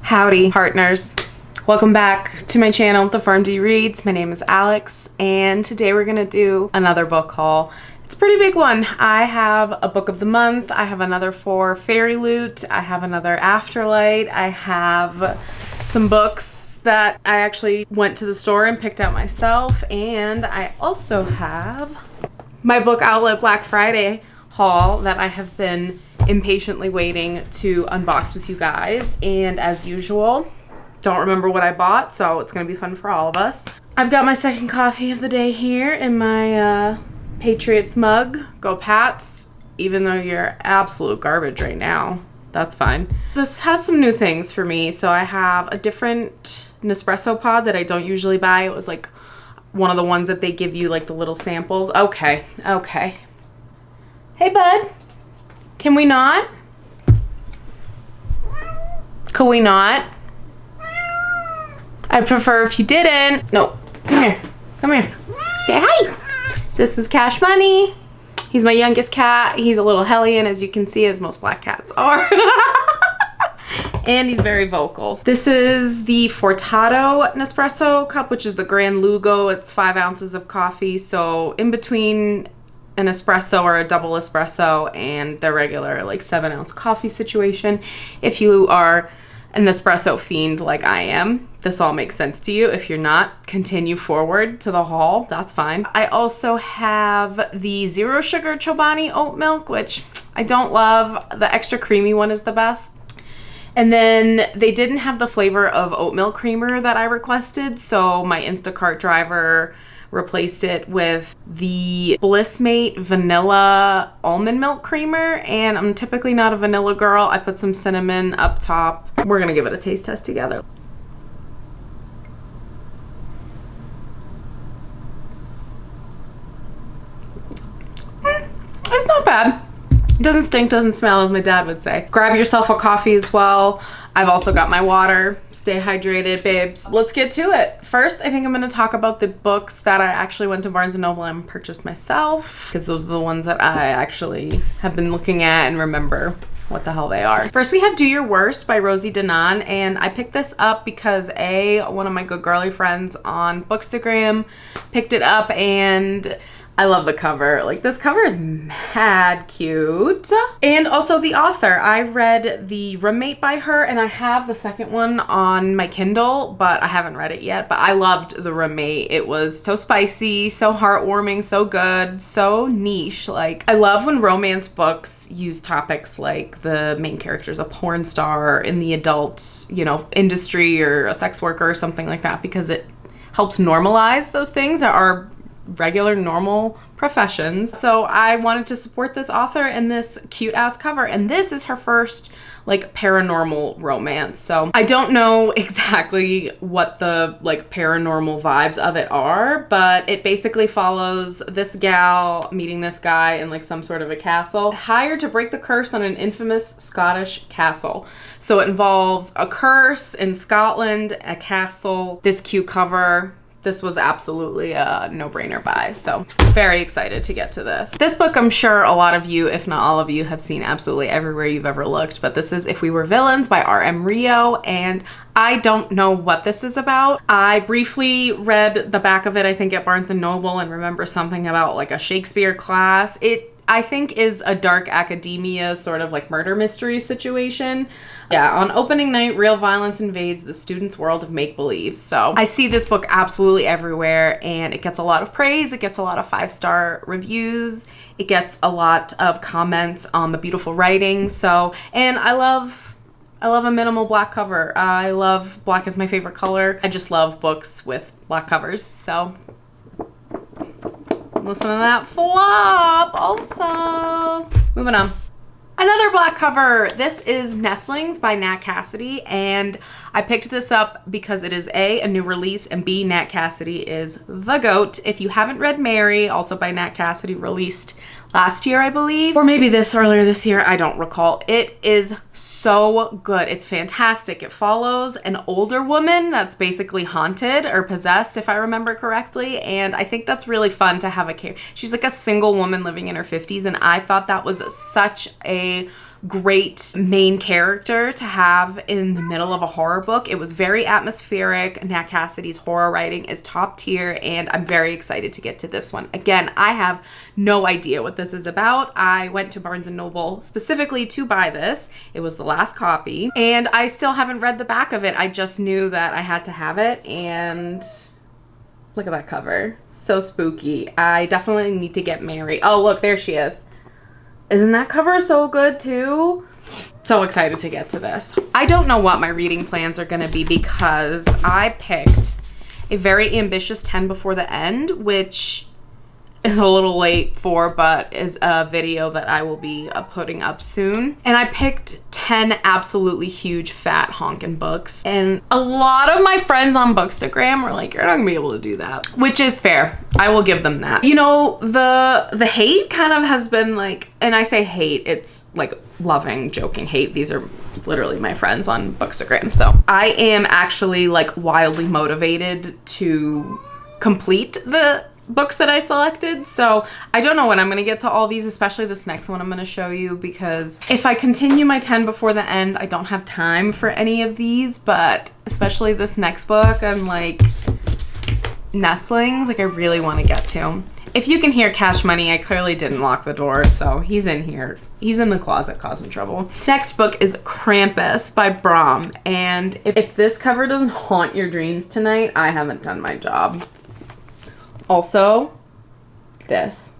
Howdy, partners. Welcome back to my channel, The PharmD Reads. My name is Alex, and today we're gonna do another book haul. It's a pretty big one. I have a book of the month. I have another for Fairyloot. I have another Afterlight. I have some books that I actually went to the store and picked out myself, and I also have my book outlet Black Friday haul that I have been impatiently waiting to unbox with you guys. And as usual, don't remember what I bought, so it's gonna be fun for all of us. I've got my second coffee of the day here in my Patriots mug. Go Pats, even though you're absolute garbage right now. That's fine. This has some new things for me. So I have a different Nespresso pod that I don't usually buy. It was like one of the ones that they give you like the little samples. Okay. Hey, bud. Can we not? Could we not? I'd prefer if you didn't. No, come here. Come here. Say hi. This is Cash Money. He's my youngest cat. He's a little hellion, as you can see, as most black cats are. And he's very vocal. This is the Fortato Nespresso cup, which is the Grand Lugo. It's 5 ounces of coffee. So in between an espresso or a double espresso and the regular like 7-ounce coffee situation. If you are an espresso fiend like I am, this all makes sense to you. If you're not, continue forward to the haul. That's fine. I also have the zero sugar Chobani oat milk, which I don't love. The extra creamy one is the best. And then they didn't have the flavor of oat milk creamer that I requested, so my Instacart driver replaced it with the Blissmate vanilla almond milk creamer, and I'm typically not a vanilla girl. I put some cinnamon up top. We're gonna give it a taste test together. It's not bad. It doesn't stink, doesn't smell, as my dad would say. Grab yourself a coffee as well. I've also got my water. Stay hydrated, babes. Let's get to it. First, I think I'm gonna talk about the books that I actually went to Barnes & Noble and purchased myself, because those are the ones that I actually have been looking at and remember what the hell they are. First, we have Do Your Worst by Rosie Danan, and I picked this up because one of my good girly friends on Bookstagram picked it up, and I love the cover. Like, this cover is mad cute. And also the author. I read The Roommate by her, and I have the second one on my Kindle, but I haven't read it yet. But I loved The Roommate. It was so spicy, so heartwarming, so good, so niche. Like, I love when romance books use topics like the main character's a porn star in the adult, industry, or a sex worker or something like that, because it helps normalize those things that are regular normal professions. So I wanted to support this author and this cute ass cover, and this is her first like paranormal romance. So I don't know exactly what the like paranormal vibes of it are, but it basically follows this gal meeting this guy in like some sort of a castle, hired to break the curse on an infamous Scottish castle. So it involves a curse in Scotland, a castle, this cute cover. This was absolutely a no-brainer buy, so very excited to get to this. This book, I'm sure a lot of you, if not all of you, have seen absolutely everywhere you've ever looked, but this is If We Were Villains by R.M. Rio, and I don't know what this is about. I briefly read the back of it, I think, at Barnes & Noble, and remember something about like a Shakespeare class. It, I think, is a dark academia sort of like murder mystery situation. Yeah, on opening night, real violence invades the students' world of make-believe. So I see this book absolutely everywhere, and it gets a lot of praise. It gets a lot of 5-star reviews. It gets a lot of comments on the beautiful writing. So, and I love a minimal black cover. I love black is my favorite color. I just love books with black covers. So listen to that flop also. Moving on. Another black cover. This is Nestlings by Nat Cassidy, and I picked this up because it is A, new release, and B, Nat Cassidy is the GOAT. If you haven't read Mary, also by Nat Cassidy, released last year, I believe, or maybe earlier this year. I don't recall. It is so good. It's fantastic. It follows an older woman that's basically haunted or possessed, if I remember correctly, and I think that's really fun to have she's like a single woman living in her 50s, and I thought that was such a great main character to have in the middle of a horror book. It was very atmospheric. Nat Cassidy's horror writing is top tier, and I'm very excited to get to this one. Again, I have no idea what this is about. I went to Barnes & Noble specifically to buy this. It was the last copy, and I still haven't read the back of it. I just knew that I had to have it, and look at that cover. So spooky. I definitely need to get Mary. Oh, look, there she is. Isn't that cover so good too? So excited to get to this. I don't know what my reading plans are gonna be because I picked a very ambitious 10 before the end, which is a little late for, but is a video that I will be putting up soon. And I picked 10 absolutely huge fat honkin' books. And a lot of my friends on Bookstagram were like, you're not gonna be able to do that, which is fair. I will give them that. You know, the hate kind of has been like, and I say hate, it's like loving, joking hate. These are literally my friends on Bookstagram. So I am actually like wildly motivated to complete the books that I selected. So I don't know when I'm gonna get to all these, especially this next one I'm gonna show you, because if I continue my 10 before the end, I don't have time for any of these, but especially this next book, I'm like nestlings, like I really want to get to. If you can hear Cash Money, I clearly didn't lock the door, so he's in here. He's in the closet causing trouble. Next book is Krampus by Brom, and if this cover doesn't haunt your dreams tonight, I haven't done my job. Also, this.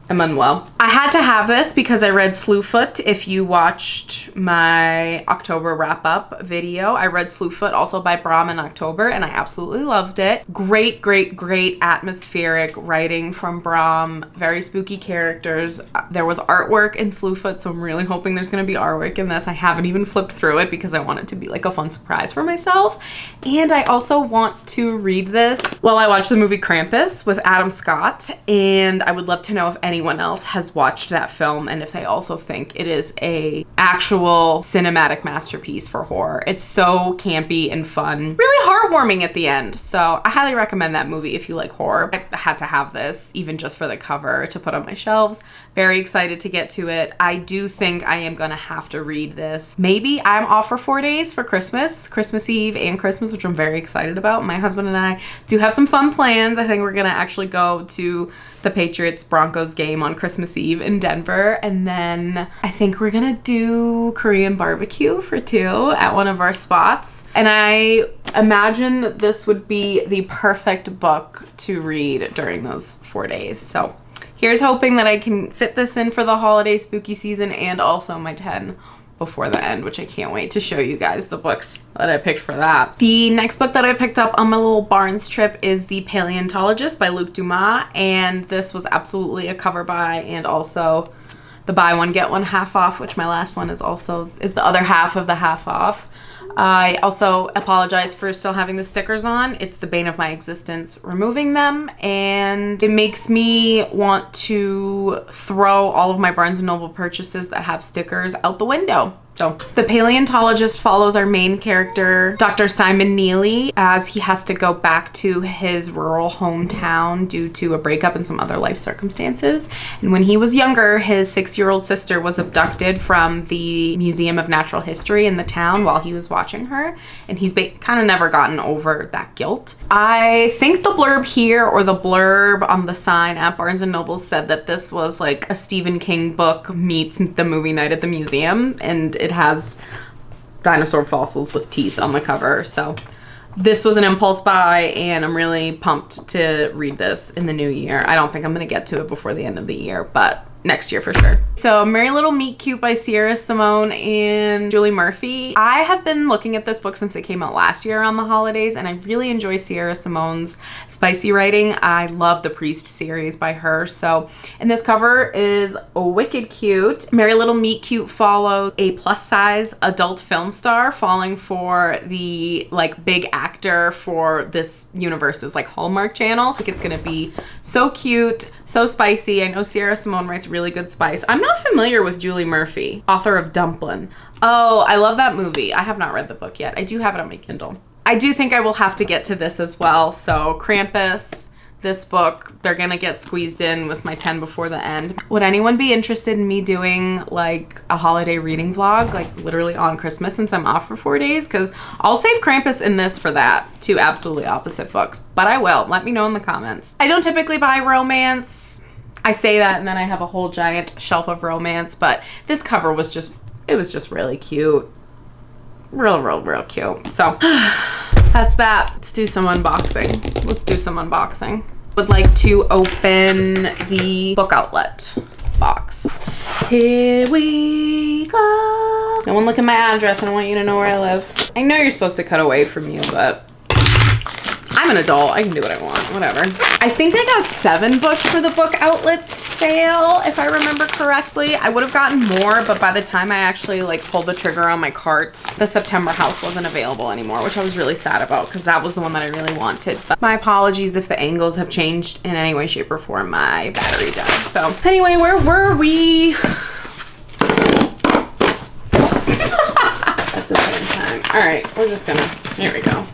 I'm unwell. I had to have this because I read Slewfoot. If you watched my October wrap-up video, I read Slewfoot also by Brom in October, and I absolutely loved it. Great, great, great atmospheric writing from Brom. Very spooky characters. There was artwork in Slewfoot, so I'm really hoping there's going to be artwork in this. I haven't even flipped through it because I want it to be like a fun surprise for myself. And I also want to read this while I watch the movie Krampus with Adam Scott, and I would love to know if anyone else has watched that film and if they also think it is a actual cinematic masterpiece for horror. It's so campy and fun, really heartwarming at the end. So I highly recommend that movie if you like horror. I had to have this even just for the cover to put on my shelves. Very excited to get to it. I do think I am gonna have to read this. Maybe I'm off for 4 days for Christmas Eve and Christmas, which I'm very excited about. My husband and I do have some fun plans. I think we're gonna actually go to the Patriots-Broncos game on Christmas Eve in Denver, and then I think we're gonna do Korean barbecue for 2 at one of our spots. And I imagine that this would be the perfect book to read during those 4 days. So here's hoping that I can fit this in for the holiday spooky season and also my 10 before the end, which I can't wait to show you guys the books that I picked for that. The next book that I picked up on my little Barnes trip is The Paleontologist by Luc Dumas, and this was absolutely a cover buy and also the buy one get one half off, which my last one is the other half of the half off. I also apologize for still having the stickers on. It's the bane of my existence removing them, and it makes me want to throw all of my Barnes & Noble purchases that have stickers out the window. So, The Paleontologist follows our main character, Dr. Simon Neely, as he has to go back to his rural hometown due to a breakup and some other life circumstances. And when he was younger, his 6-year-old sister was abducted from the Museum of Natural History in the town while he was watching her, and he's kind of never gotten over that guilt. I think the blurb here, or the blurb on the sign at Barnes & Noble, said that this was like a Stephen King book meets the movie night at the museum, and it has dinosaur fossils with teeth on the cover. So this was an impulse buy, and I'm really pumped to read this in the new year. I don't think I'm gonna get to it before the end of the year, but next year for sure. So Merry Little Meet Cute by Sierra Simone and Julie Murphy. I have been looking at this book since it came out last year around the holidays, and I really enjoy Sierra Simone's spicy writing. I love the Priest series by her. So, and this cover is wicked cute. Merry Little Meet Cute follows a plus size adult film star falling for the like big actor for this universe's like Hallmark channel. I think it's gonna be so cute, So spicy. I know Sierra Simone writes really good spice. I'm not familiar with Julie Murphy, author of Dumplin'. Oh, I love that movie. I have not read the book yet. I do have it on my Kindle. I do think I will have to get to this as well. So Krampus, this book, they're gonna get squeezed in with my 10 before the end. Would anyone be interested in me doing like a holiday reading vlog, like literally on Christmas since I'm off for 4 days? Because I'll save Krampus and this for that, two absolutely opposite books, but I will. Let me know in the comments. I don't typically buy romance. I say that and then I have a whole giant shelf of romance, but this cover was just, it was just really cute. Real cute. So that's that. Let's do some unboxing. Would like to open the book outlet box. Here we go. No one look at my address. I don't want you to know where I live. I know you're supposed to cut away from you, but I'm an adult. I can do what I want. Whatever. I think I got 7 books for the book outlet sale, if I remember correctly. I would have gotten more, but by the time I actually like pulled the trigger on my cart, the September house wasn't available anymore, which I was really sad about because that was the one that I really wanted. But my apologies if the angles have changed in any way, shape, or form. My battery died. So anyway, where were we? At the same time. All right, we're just gonna, here we go.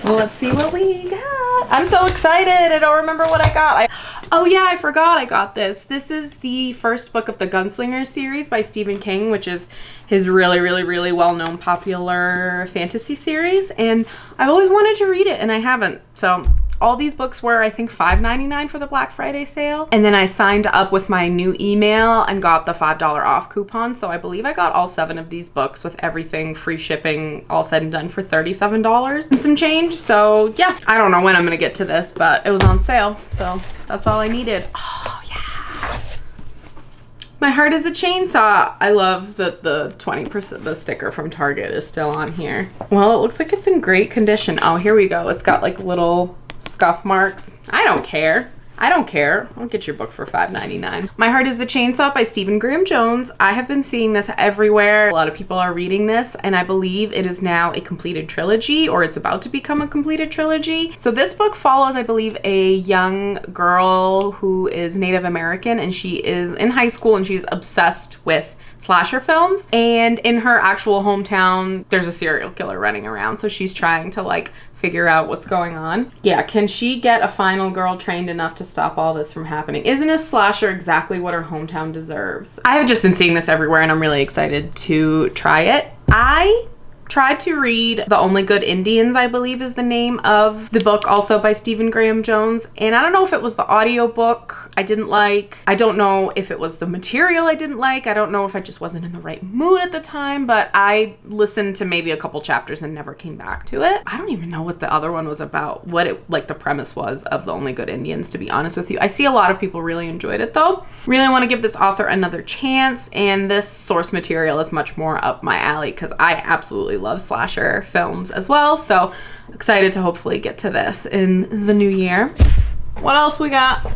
Well, let's see what we got. I'm so excited. I don't remember what I got. Oh yeah, I forgot I got this. This is the first book of the Gunslinger series by Stephen King, which is his really well-known popular fantasy series. And I've always wanted to read it and I haven't. So all these books were, I think, $5.99 for the Black Friday sale. And then I signed up with my new email and got the $5 off coupon. So I believe I got all 7 of these books with everything, free shipping, all said and done for $37 and some change. So yeah, I don't know when I'm gonna get to this, but it was on sale. So that's all I needed. Oh yeah. My heart is a chainsaw. I love that the 20%, the sticker from Target is still on here. Well, it looks like it's in great condition. Oh, here we go. It's got like little scuff marks. I don't care. I'll get your book for $5.99. My Heart is a Chainsaw by Stephen Graham Jones. I have been seeing this everywhere. A lot of people are reading this and I believe it is now a completed trilogy, or it's about to become a completed trilogy. So this book follows, I believe, a young girl who is Native American and she is in high school and she's obsessed with slasher films, and in her actual hometown there's a serial killer running around, so she's trying to like figure out what's going on. Yeah, can she get a final girl trained enough to stop all this from happening? Isn't a slasher exactly what her hometown deserves? I have just been seeing this everywhere and I'm really excited to try it. I tried to read The Only Good Indians, I believe is the name of the book, also by Stephen Graham Jones. And I don't know if it was the audiobook I didn't like. I don't know if it was the material I didn't like. I don't know if I just wasn't in the right mood at the time, but I listened to maybe a couple chapters and never came back to it. I don't even know what the other one was about, what it, like the premise was of The Only Good Indians, to be honest with you. I see a lot of people really enjoyed it though. Really want to give this author another chance, and this source material is much more up my alley because I absolutely love slasher films as well, so excited to hopefully get to this in the new year. What else we got?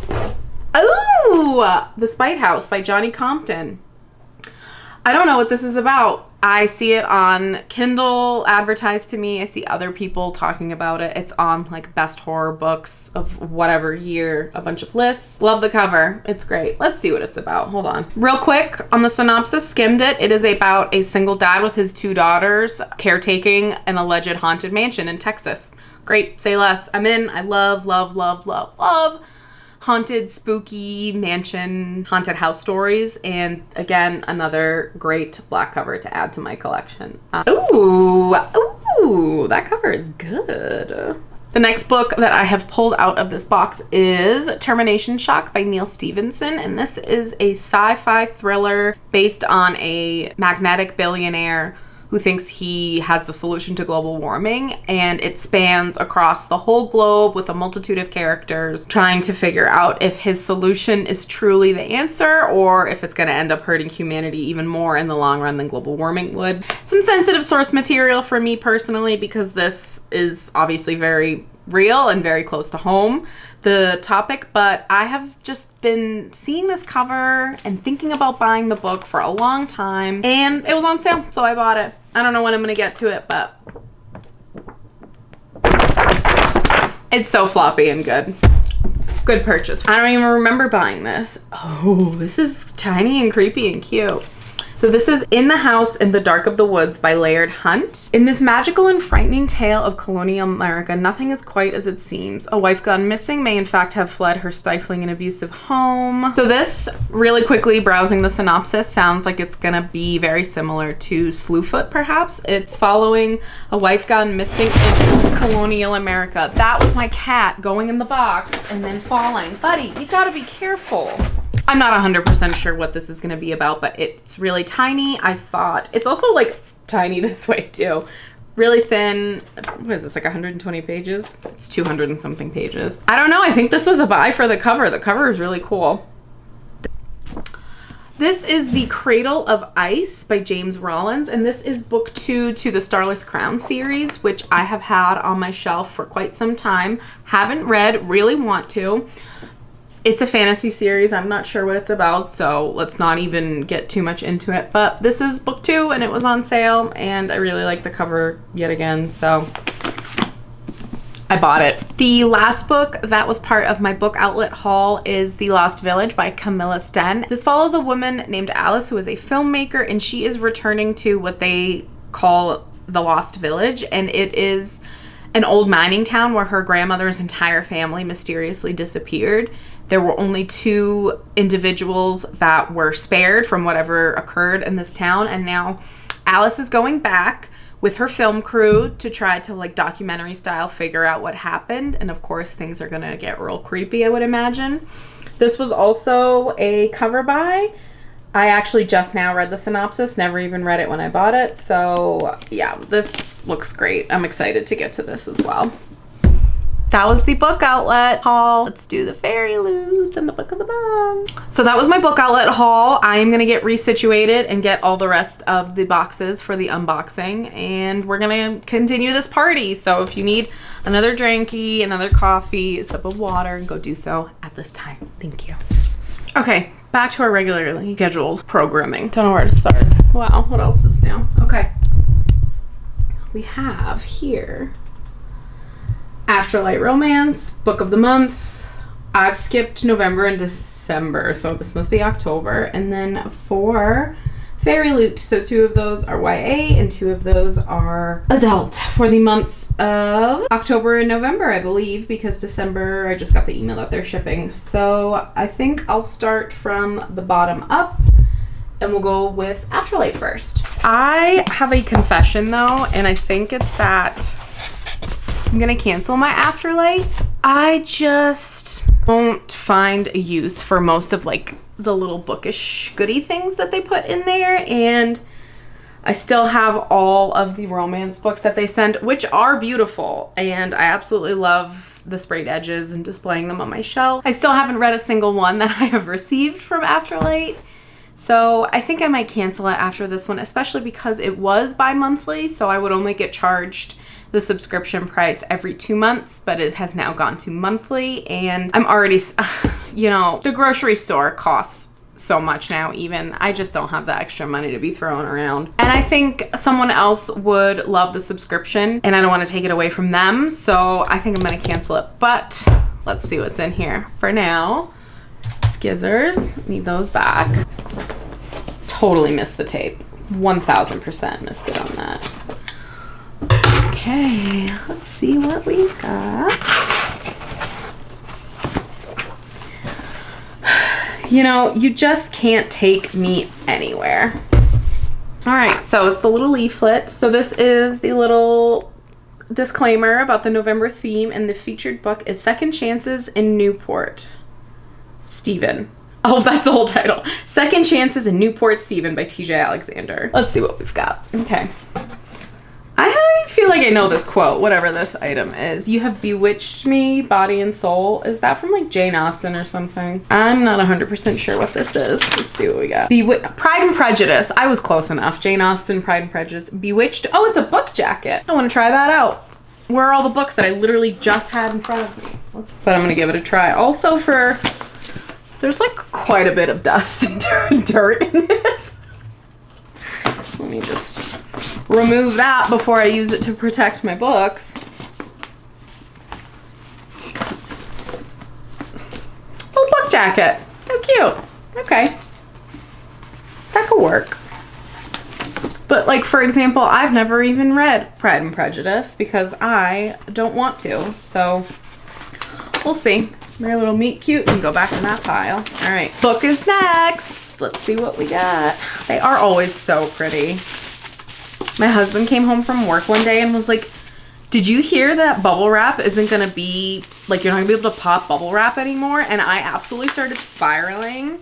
Oh, The Spite House by Johnny Compton. I don't know what this is about. I see it on Kindle advertised to me. I see other people talking about it. It's on like best horror books of whatever year, a bunch of lists. Love the cover. It's great. Let's see what it's about. Hold on. Real quick on the synopsis, skimmed it. It is about a single dad with his 2 daughters caretaking an alleged haunted mansion in Texas. Great. Say less. I'm in. I love haunted, spooky mansion, haunted house stories. And again, another great black cover to add to my collection. Ooh, that cover is good. The next book that I have pulled out of this box is Termination Shock by Neil Stephenson. And this is a sci-fi thriller based on a magnetic billionaire who thinks he has the solution to global warming, and it spans across the whole globe with a multitude of characters trying to figure out if his solution is truly the answer or if it's going to end up hurting humanity even more in the long run than global warming would. Some sensitive source material for me personally because this is obviously very real and very close to home, the topic, but I have just been seeing this cover and thinking about buying the book for a long time, and it was on sale, so I bought it. I don't know when I'm gonna get to it, but It's so floppy and good. Good purchase. I don't even remember buying this. Oh, this is tiny and creepy and cute. So this is In the House in the Dark of the Woods by Laird Hunt. In this magical and frightening tale of colonial America, nothing is quite as it seems. A wife gone missing may in fact have fled her stifling and abusive home. So this, really quickly browsing the synopsis, sounds like it's gonna be very similar to Slewfoot perhaps. It's following a wife gone missing in colonial America. That was my cat going in the box and then falling. Buddy, you gotta be careful. I'm not 100% sure what this is going to be about, but it's really tiny. I thought it's also like tiny this way too. Really thin. What is this, like 120 pages? It's 200 and something pages. I don't know. I think this was a buy for the cover. The cover is really cool. This is The Cradle of Ice by James Rollins, and this is book 2 to the Starless Crown series, which I have had on my shelf for quite some time. Haven't read, really want to. It's a fantasy series. I'm not sure what it's about, so let's not even get too much into it. But this is book 2, and it was on sale, and I really like the cover yet again, so I bought it. The last book that was part of my book outlet haul is The Lost Village by Camilla Sten. This follows a woman named Alice who is a filmmaker, and she is returning to what they call the Lost Village, and it is an old mining town where her grandmother's entire family mysteriously disappeared. There were only 2 individuals that were spared from whatever occurred in this town, and now Alice is going back with her film crew to try to, like, documentary style figure out what happened, and of course things are gonna get real creepy, I would imagine. This was also a cover buy. I actually just now read the synopsis, never even read it when I bought it, so yeah, this looks great. I'm excited to get to this as well. That was the book outlet haul. Let's do the Fairyloots and the book of the month. So that was my book outlet haul. I am gonna get resituated and get all the rest of the boxes for the unboxing, and we're gonna continue this party. So if you need another drinky, another coffee, a sip of water, go do so at this time. Thank you. Okay, back to our regularly scheduled programming. Don't know where to start. Wow, what else is new? Okay. We have here Afterlight Romance, book of the month. I've skipped November and December, so this must be October. And then for Fairyloot, so 2 of those are YA and 2 of those are adult for the months of October and November, I believe, because December, I just got the email that they're shipping. So I think I'll start from the bottom up, and we'll go with Afterlight first. I have a confession though, and I think it's that I'm gonna cancel my Afterlight. I just don't find a use for most of like the little bookish goodie things that they put in there, and I still have all of the romance books that they send, which are beautiful, and I absolutely love the sprayed edges and displaying them on my shelf. I still haven't read a single one that I have received from Afterlight, so I think I might cancel it after this one, especially because it was bi-monthly, so I would only get charged the subscription price every 2 months, but it has now gone to monthly, and I'm already, you know, the grocery store costs so much now even. I just don't have the extra money to be throwing around. And I think someone else would love the subscription, and I don't want to take it away from them, so I think I'm gonna cancel it. But let's see what's in here. For now, Skizzers, need those back. Totally missed the tape. 1000% missed it on that. Okay, let's see what we got. You know, you just can't take me anywhere. All right, so it's the little leaflet. So this is the little disclaimer about the November theme, and the featured book is Second Chances in Newport, Stephen. Oh, that's the whole title. Second Chances in Newport, Stephen by TJ Alexander. Let's see what we've got. Okay. I feel like I know this quote, whatever this item is. You have bewitched me, body and soul. Is that from like Jane Austen or something? I'm not 100% sure what this is. Let's see what we got. Pride and Prejudice. I was close enough. Jane Austen, Pride and Prejudice. Bewitched. Oh, it's a book jacket. I want to try that out. Where are all the books that I literally just had in front of me? But I'm going to give it a try. Also there's like quite a bit of dust and dirt in this. So let me just remove that before I use it to protect my books. jacket. How cute. Okay. That could work. But like, for example, I've never even read Pride and Prejudice because I don't want to. So we'll see. My little meet cute and go back in that pile. All right, book is next. Let's see what we got. They are always so pretty. My husband came home from work one day and was like, did you hear that bubble wrap isn't gonna be, like, you're not gonna be able to pop bubble wrap anymore? And I absolutely started spiraling.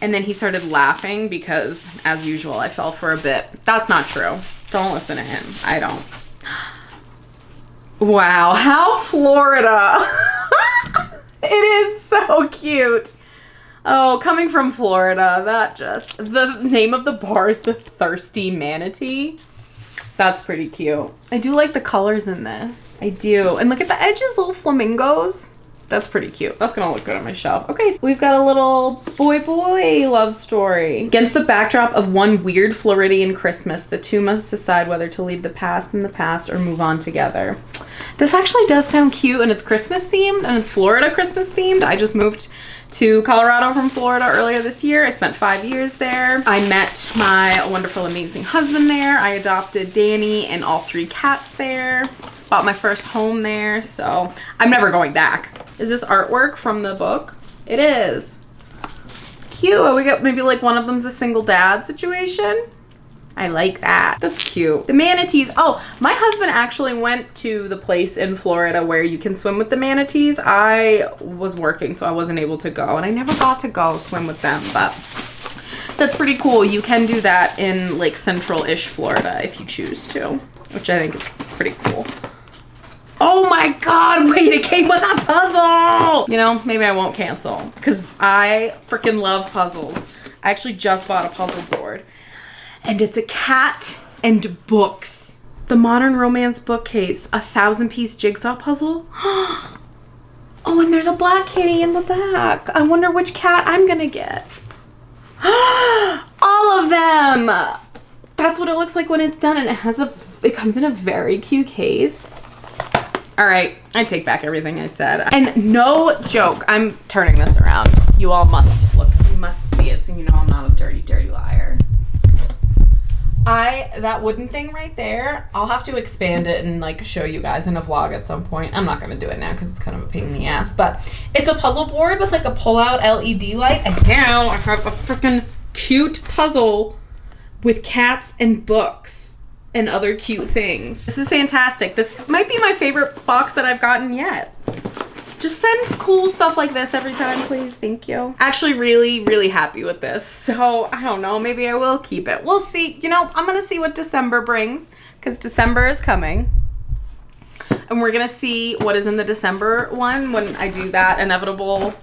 And then he started laughing because, as usual, I fell for a bit. That's not true. Don't listen to him. I don't. Wow, how Florida. It is so cute. Oh, coming from Florida, that just, the name of the bar is the Thirsty Manatee. That's pretty cute. I do like the colors in this. I do. And look at the edges, little flamingos. That's pretty cute. That's gonna look good on my shelf. Okay, so we've got a little boy love story. Against the backdrop of one weird Floridian Christmas, the two must decide whether to leave the past in the past or move on together. This actually does sound cute, and it's Christmas themed, and it's Florida Christmas themed. I just moved to Colorado from Florida earlier this year. I spent 5 years there. I met my wonderful, amazing husband there. I adopted Danny and all 3 cats there. Bought my first home there, so I'm never going back. Is this artwork from the book? It is. Cute. We got maybe like one of them's a single dad situation. I like that. That's cute. The manatees. Oh, my husband actually went to the place in Florida where you can swim with the manatees. I was working, so I wasn't able to go, and I never got to go swim with them, but that's pretty cool. You can do that in like central-ish Florida if you choose to, which I think is pretty cool. Oh my God, wait, it came with a puzzle. You know, maybe I won't cancel because I freaking love puzzles. I actually just bought a puzzle board and it's a cat and books. The Modern Romance bookcase, 1,000-piece jigsaw puzzle. Oh, and there's a black kitty in the back. I wonder which cat I'm gonna get. All of them. That's what it looks like when it's done, and it comes in a very cute case. All right, I take back everything I said. And no joke, I'm turning this around. You all must look, you must see it so you know I'm not a dirty, dirty liar. That wooden thing right there, I'll have to expand it and like show you guys in a vlog at some point. I'm not gonna do it now because it's kind of a pain in the ass, but it's a puzzle board with like a pull-out LED light, and now I have a freaking cute puzzle with cats and books and other cute things. This is fantastic. This might be my favorite box that I've gotten yet. Just send cool stuff like this every time, please. Thank you. Actually, really, really happy with this. So I don't know, maybe I will keep it. We'll see. You know, I'm gonna see what December brings because December is coming. And we're gonna see what is in the December one when I do that inevitable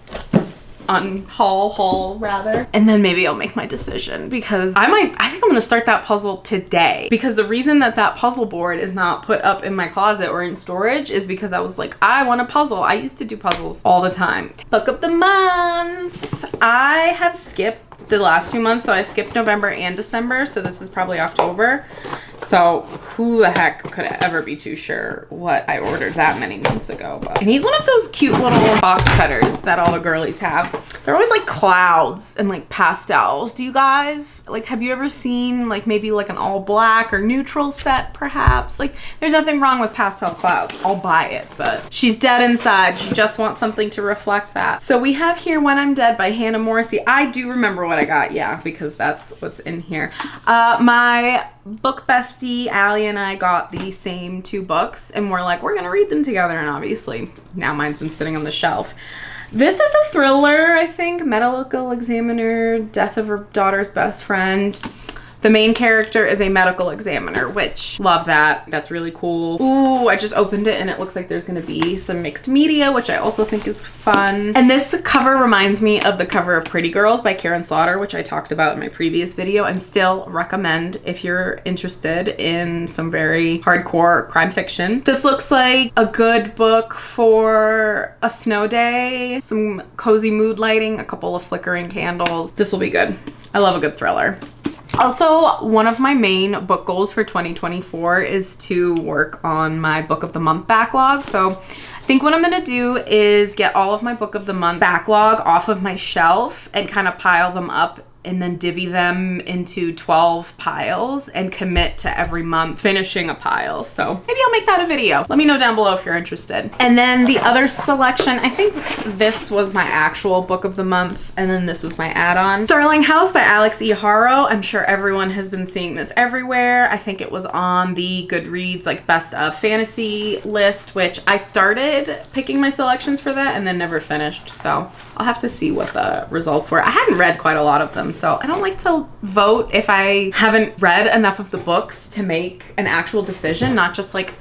haul rather, and then maybe I'll make my decision because I think I'm gonna start that puzzle today, because the reason that puzzle board is not put up in my closet or in storage is because I was like, I want a puzzle. I used to do puzzles all the time. Book of the month. I have skipped the last 2 months, so I skipped November and December, so this is probably October. So who the heck could ever be too sure what I ordered that many months ago? But I need one of those cute little box cutters that all the girlies have. They're always like clouds and like pastels. Do you guys, like, have you ever seen like maybe like an all black or neutral set perhaps? Like, there's nothing wrong with pastel clouds. I'll buy it, but she's dead inside. She just wants something to reflect that. So we have here When I'm Dead by Hannah Morrissey. I do remember what I got, yeah, because that's what's in here. My book bestie Allie and I got the same 2 books, and we're like, we're gonna read them together, and obviously now mine's been sitting on the shelf. This is a thriller, I think. Medical examiner, death of her daughter's best friend. The main character is a medical examiner, which, love that. That's really cool. Ooh, I just opened it and it looks like there's gonna be some mixed media, which I also think is fun. And this cover reminds me of the cover of Pretty Girls by Karen Slaughter, which I talked about in my previous video, and still recommend if you're interested in some very hardcore crime fiction. This looks like a good book for a snow day, some cozy mood lighting, a couple of flickering candles. This will be good. I love a good thriller. Also, one of my main book goals for 2024 is to work on my book of the month backlog. So I think what I'm gonna do is get all of my book of the month backlog off of my shelf and kind of pile them up and then divvy them into 12 piles and commit to every month finishing a pile. So maybe I'll make that a video. Let me know down below if you're interested. And then the other selection, I think this was my actual book of the month, and then this was my add-on. Starling House by Alex E. Haro. I'm sure everyone has been seeing this everywhere. I think it was on the Goodreads like best of fantasy list, which I started picking my selections for that and then never finished. So I'll have to see what the results were. I hadn't read quite a lot of them, so I don't like to vote if I haven't read enough of the books to make an actual decision, not just like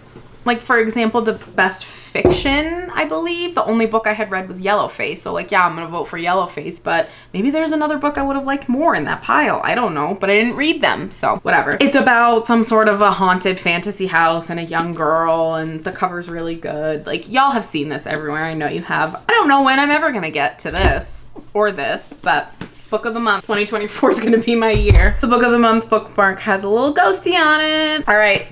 for example, the best fiction, I believe, the only book I had read was Yellowface. So like, yeah, I'm gonna vote for Yellowface, but maybe there's another book I would have liked more in that pile. I don't know, but I didn't read them, so whatever. It's about some sort of a haunted fantasy house and a young girl, and the cover's really good. Like, y'all have seen this everywhere. I know you have. I don't know when I'm ever gonna get to this or this, but book of the month 2024 is gonna be my year. The book of the month bookmark has a little ghosty on it. All right,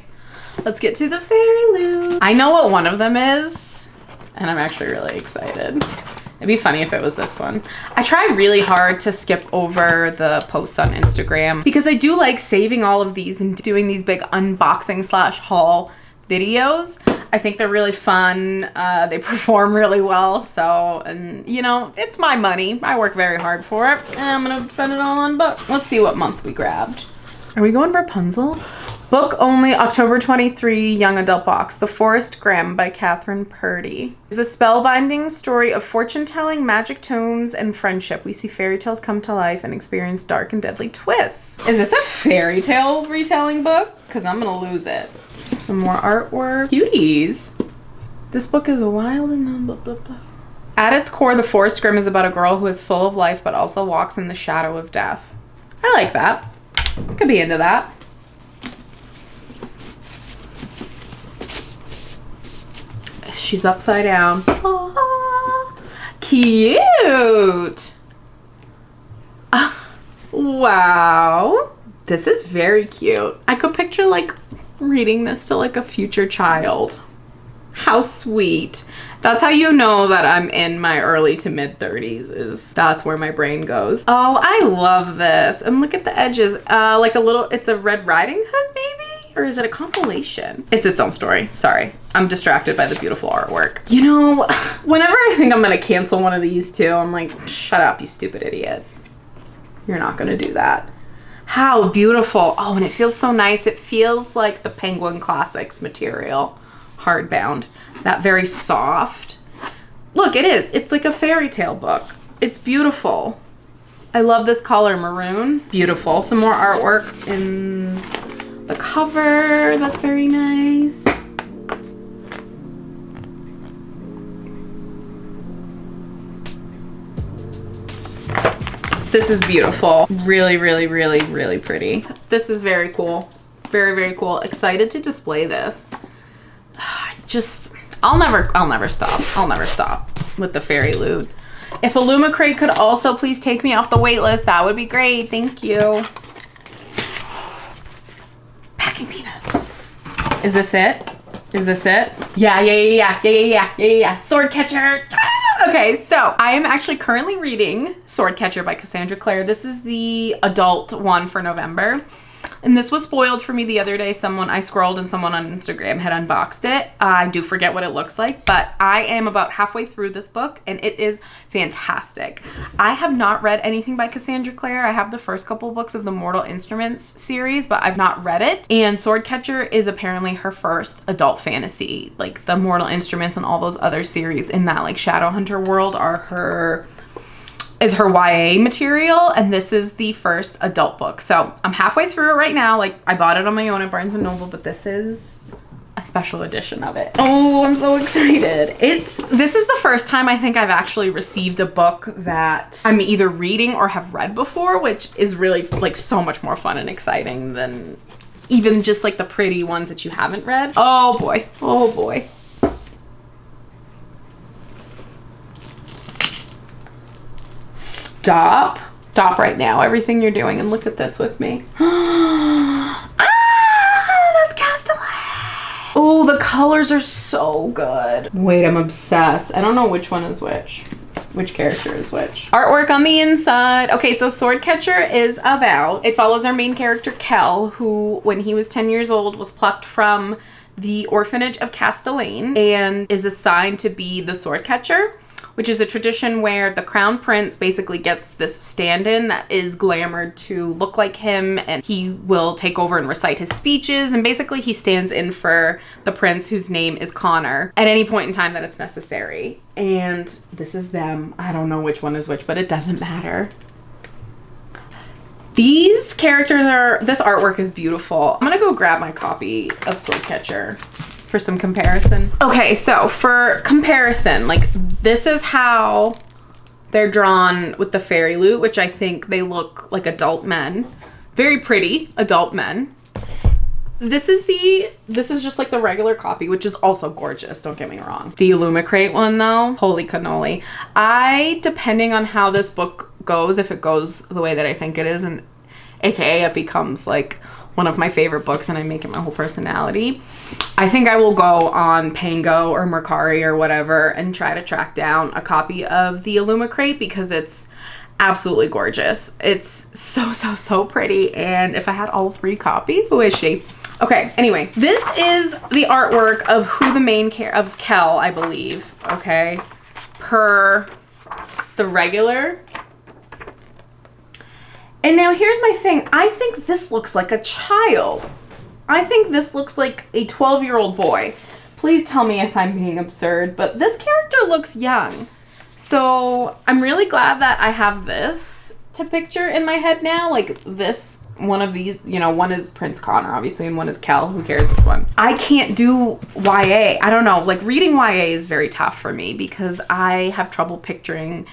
let's get to the Fairyloot. I know what one of them is, and I'm actually really excited. It'd be funny if it was this one. I try really hard to skip over the posts on Instagram because I do like saving all of these and doing these big unboxing slash haul videos. I think they're really fun. They perform really well. So, and you know, it's my money. I work very hard for it, and I'm gonna spend it all on book. Let's see what month we grabbed. Are we going Rapunzel? Book only, October 23, young adult box. The Forest Grimm by Catherine Purdy. It's a spellbinding story of fortune-telling, magic tomes, and friendship. We see fairy tales come to life and experience dark and deadly twists. Is this a fairy tale retelling book? Because I'm gonna lose it. Some more artwork. Cuties. This book is wild and blah, blah, blah. At its core, The Forest Grimm is about a girl who is full of life but also walks in the shadow of death. I like that. Could be into that. She's upside down. Aww, cute. Wow. This is very cute. I could picture like reading this to like a future child. How sweet. That's how you know that I'm in my early to mid 30s, is that's where my brain goes. Oh, I love this. And look at the edges. Like a little, it's a Red Riding Hood maybe? Or is it a compilation? It's its own story. Sorry. I'm distracted by the beautiful artwork. You know, whenever I think I'm gonna cancel one of these two, I'm like, shut up, you stupid idiot. You're not gonna do that. How beautiful. Oh, and it feels so nice. It feels like the Penguin Classics material. Hardbound. That very soft. Look, it is. It's like a fairy tale book. It's beautiful. I love this color, maroon. Beautiful. Some more artwork in the cover. That's very nice. This is beautiful. Really, really, really, really pretty. This is very cool. Very, very cool. Excited to display this. I'll never stop. I'll never stop with the Fairyloot. If Illumicrate could also please take me off the wait list, that would be great. Thank you. Packing peanuts. Is this it? Is this it? Yeah. Sword Catcher. Okay, so I am actually currently reading Sword Catcher by Cassandra Clare. This is the adult one for November. And this was spoiled for me the other day. I scrolled and someone on Instagram had unboxed it. I do forget what it looks like, but I am about halfway through this book and it is fantastic. I have not read anything by Cassandra Clare. I have the first couple books of the Mortal Instruments series, but I've not read it. And Sword Catcher is apparently her first adult fantasy. Like the Mortal Instruments and all those other series in that like Shadowhunter world is her YA material, and this is the first adult book. So I'm halfway through it right now. Like I bought it on my own at Barnes & Noble, but this is a special edition of it. Oh, I'm so excited. This is the first time I think I've actually received a book that I'm either reading or have read before, which is really like so much more fun and exciting than even just like the pretty ones that you haven't read. Oh boy. Oh boy. Stop. Stop right now, everything you're doing, and look at this with me. That's Castellan. Oh, the colors are so good. Wait, I'm obsessed. I don't know which one is which character is which. Artwork on the inside. Okay, so Swordcatcher is about, it follows our main character Kel, who when he was 10 years old was plucked from the orphanage of Castellan and is assigned to be the Swordcatcher, which is a tradition where the crown prince basically gets this stand-in that is glamored to look like him, and he will take over and recite his speeches, and basically he stands in for the prince, whose name is Connor, at any point in time that it's necessary. And this is them. I don't know which one is which, but it doesn't matter. These characters this artwork is beautiful. I'm gonna go grab my copy of Swordcatcher for some comparison. Okay, so for comparison, like this is how they're drawn with the Fairyloot, which I think they look like adult men. Very pretty adult men. This is just like the regular copy, which is also gorgeous, don't get me wrong. The Illumicrate one though, holy cannoli. Depending on how this book goes, if it goes the way that I think it is, and aka it becomes like one of my favorite books and I make it my whole personality, I think I will go on Pango or Mercari or whatever and try to track down a copy of the Illumicrate because it's absolutely gorgeous. It's so pretty, and if I had all 3 copies, who is she? Okay, anyway, this is the artwork of who the main of Kel, I believe, okay, per the regular. And now here's my thing. I think this looks like a child. I think this looks like a 12-year-old boy. Please tell me if I'm being absurd, but this character looks young. So I'm really glad that I have this to picture in my head now. Like this, one of these, you know, one is Prince Connor, obviously, and one is Kel. Who cares which one? I can't do YA. I don't know. Like reading YA is very tough for me because I have trouble picturing,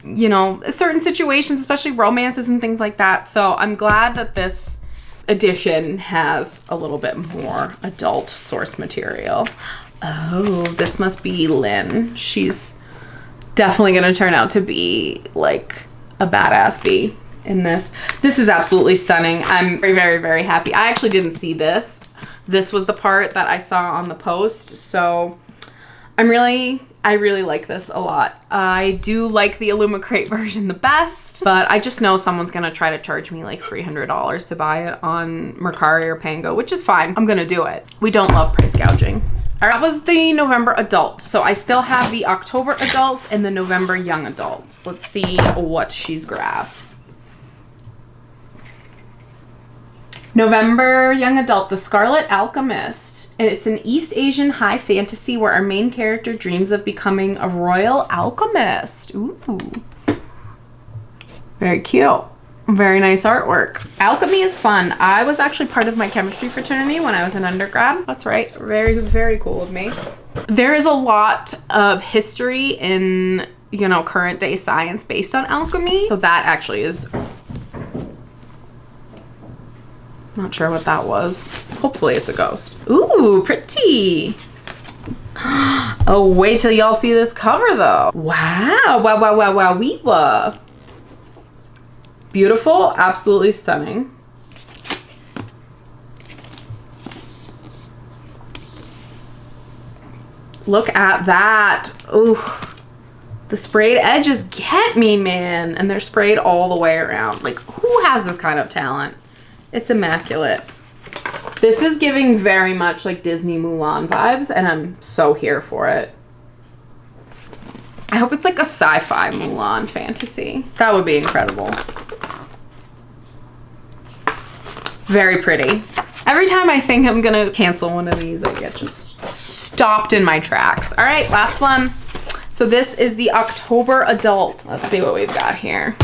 you know, certain situations, especially romances and things like that. So I'm glad that this edition has a little bit more adult source material. Oh, this must be Lynn. She's definitely going to turn out to be like a badass bee in this. This is absolutely stunning. I'm very happy. I actually didn't see this. This was the part that I saw on the post. So I really like this a lot. I do like the Illumicrate version the best, but I just know someone's gonna try to charge me like $300 to buy it on Mercari or Pango, which is fine. I'm gonna do it. We don't love price gouging. All right, that was the November adult. So I still have the October adult and the November young adult. Let's see what she's grabbed. November young adult, The Scarlet Alchemist. It's an East Asian high fantasy where our main character dreams of becoming a royal alchemist. Ooh. Very cute. Very nice artwork. Alchemy is fun. I was actually part of my chemistry fraternity when I was an undergrad. That's right. Very cool of me. There is a lot of history in, you know, current day science based on alchemy. So that actually is... Not sure what that was. Hopefully it's a ghost. Ooh, pretty. Oh, wait till y'all see this cover though. Wow, weewa. Beautiful, absolutely stunning. Look at that. Ooh, the sprayed edges get me, man. And they're sprayed all the way around. Like, who has this kind of talent? It's immaculate. This is giving very much like Disney Mulan vibes, and I'm so here for it. I hope it's like a sci-fi Mulan fantasy. That would be incredible. Very pretty. Every time I think I'm gonna cancel one of these, I get just stopped in my tracks. All right, last one. So this is the October adult. Let's see what we've got here.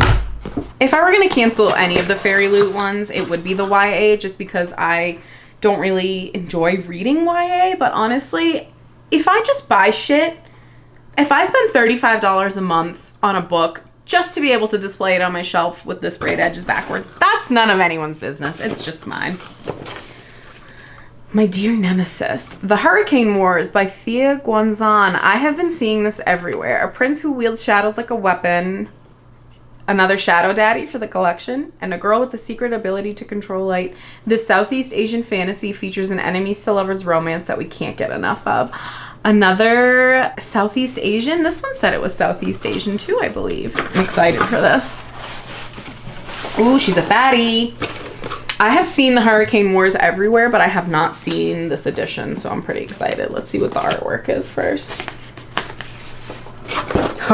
If I were going to cancel any of the Fairyloot ones, it would be the YA, just because I don't really enjoy reading YA. But honestly, if I just buy shit, if I spend $35 a month on a book just to be able to display it on my shelf with the sprayed edges backwards, that's none of anyone's business. It's just mine. My Dear Nemesis. The Hurricane Wars by Thea Guanzon. I have been seeing this everywhere. A prince who wields shadows like a weapon Another shadow daddy for the collection, and a girl with the secret ability to control light. This Southeast Asian fantasy features an enemies to lovers romance that we can't get enough of. Another Southeast Asian. This one said it was Southeast Asian too, I believe. I'm excited for this. Ooh, she's a fatty. I have seen the Hurricane Wars everywhere, but I have not seen this edition, so I'm pretty excited. Let's see what the artwork is first.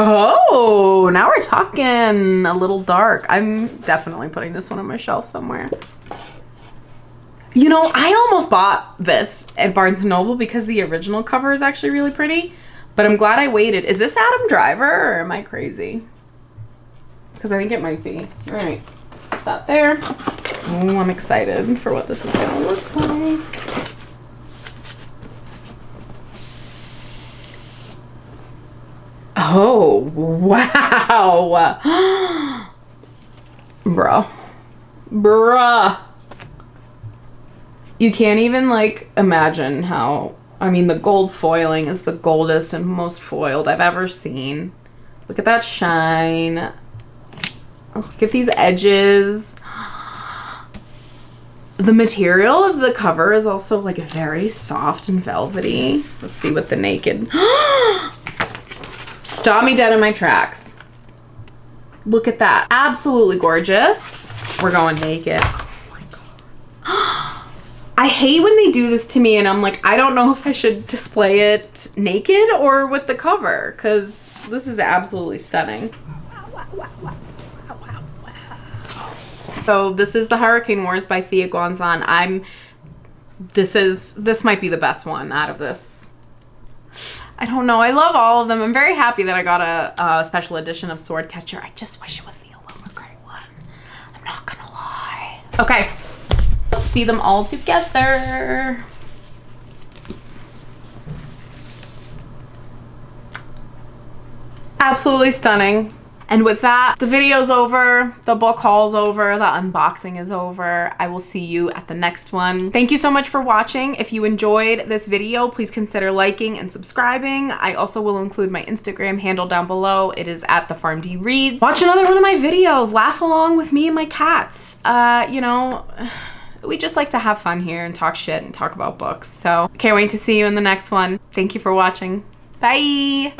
Oh, now we're talking. A little dark. I'm definitely putting this one on my shelf somewhere. You know, I almost bought this at Barnes & Noble because the original cover is actually really pretty, but I'm glad I waited. Is this Adam Driver or am I crazy? Because I think it might be. All right, put that there. Oh, I'm excited for what this is gonna look like. Oh, wow. Bruh. You can't even like imagine how, I mean, the gold foiling is the goldest and most foiled I've ever seen. Look at that shine. Look at these edges. The material of the cover is also like very soft and velvety. Let's see what the naked. Stop me dead in my tracks. Look at that. Absolutely gorgeous. We're going naked. Oh my God. I hate when they do this to me and I'm like, I don't know if I should display it naked or with the cover because this is absolutely stunning. So this is the Hurricane Wars by Thea Guanzan. This might be the best one out of this. I don't know. I love all of them. I'm very happy that I got a special edition of Swordcatcher. I just wish it was the Aloma Gray one. I'm not gonna lie. Okay, let's see them all together. Absolutely stunning. And with that, the video's over, the book haul's over, the unboxing is over. I will see you at the next one. Thank you so much for watching. If you enjoyed this video, please consider liking and subscribing. I also will include my Instagram handle down below. It is at @thefarmdreads. Watch another one of my videos. Laugh along with me and my cats. You know, we just like to have fun here and talk shit and talk about books. So can't wait to see you in the next one. Thank you for watching. Bye.